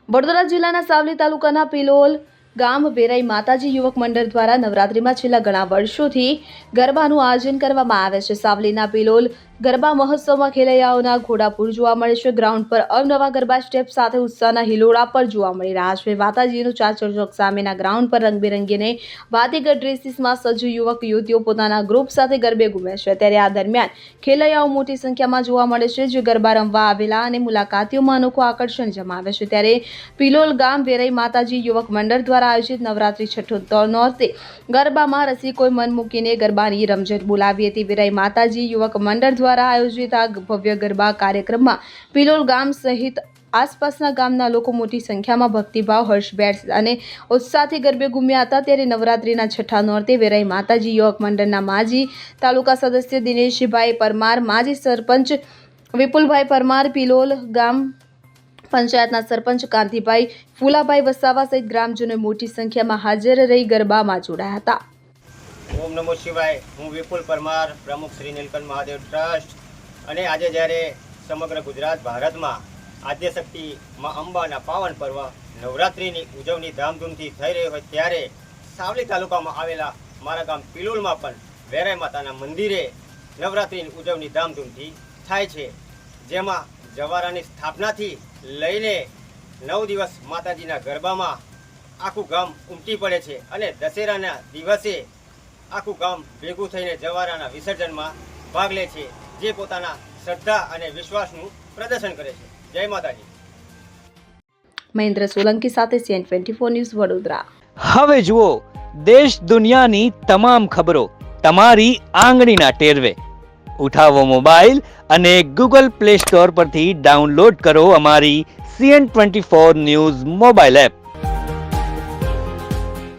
વડોદરા જિલ્લાના સાવલી તાલુકાના પિલોલ ગામ વેરાઈ માતાજી યુવક મંડળ દ્વારા નવરાત્રિમાં છેલ્લા ઘણા વર્ષોથી ગરબાનું આયોજન કરવામાં આવે છે. સાવલીના પિલોલ ગરબા મહોત્સવમાં ખેલૈયાઓના ઘોડાપુર જોવા મળે છે. ગ્રાઉન્ડ પર અવનવા ગરબા સ્ટેપ સાથે ઉત્સાહના હિલોળા પર જોવા મળી રહ્યા છે. માતાજીનું ચાચર ચોક સામેના ગ્રાઉન્ડ પર રંગબેરંગી અને વાદીગર ડ્રેસીસમાં સજ્જ યુવક યુવતીઓ પોતાના ગ્રુપ સાથે ગરબે ઘૂમે છે. ત્યારે આ દરમિયાન ખેલૈયાઓ મોટી સંખ્યામાં જોવા મળે છે, જે ગરબા રમવા આવેલા અને મુલાકાતીઓમાં અનોખું આકર્ષણ જમાવે છે. ત્યારે પિલોલ ગામ વેરાઈ માતાજી યુવક મંડળ દ્વારા આયોજિત નવરાત્રી છઠ્ઠો નોરતે ગરબામાં રસિકોએ મન મૂકીને ગરબાની રમઝટ બોલાવી હતી. વેરાઈ માતાજી યુવક મંડળ દ્વારા આયોજિત આ ભવ્ય ગરબા કાર્યક્રમમાં પિલોલ ગામ સહિત આસપાસના ગામના લોકો મોટી સંખ્યામાં ભક્તિભાવ, હર્ષભેર અને ઉત્સાહથી ગરબે ઘૂમ્યા હતા. ત્યારે નવરાત્રીના છઠ્ઠા નોરતે વેરાઈ માતાજી યુવક મંડળના માજી તાલુકા સદસ્ય દિનેશભાઈ પરમાર, માજી સરપંચ વિપુલભાઈ પરમાર, પિલોલ ગામ પંચાયતના સરપંચ કાંતિભાઈ, ફૂલાભાઈ વસાવા સહિત ગ્રામજનો મોટી સંખ્યામાં હાજર રહી ગરબામાં જોડાયા હતા. ઓમ નમો શિવાય. હું વિપુલ પરમાર, પ્રમુખ શ્રી નીલકંઠ મહાદેવ ટ્રસ્ટ. અને આજે જ્યારે સમગ્ર ગુજરાત ભારતમાં આદ્યશક્તિ માં અંબાના પાવન પર્વ નવરાત્રિની ઉજવણી ધામધૂમથી થઈ રહી હોય ત્યારે સાવલી તાલુકામાં આવેલા મારા ગામ પિલોલમાં પણ વેરાઈ માતાના મંદિરે નવરાત્રિની ઉજવણી ધામધૂમથી થાય છે, જેમાં જવારાની સ્થાપનાથી લઈને 9 દિવસ માતાજીના ગરબામાં આખું ગામ ઉમટી પડે છે અને દશેરાના દિવસે આખું ગામ ભેગું થઈને જવારાના વિસર્જનમાં ભાગ લે છે, જે પોતાના શ્રદ્ધા અને વિશ્વાસનું પ્રદર્શન કરે છે. જય માતાજી. મહેન્દ્ર સોલંકી સાથે CN24 ન્યૂઝ, વડોદરા. હવે જુઓ દેશ દુનિયાની તમામ ખબરો તમારી આંગળીના ટેરવે. ઉઠાવો મોબાઈલ અને Google Play Store પરથી ડાઉનલોડ કરો અમારી CN24 ન્યૂઝ મોબાઈલ એપ.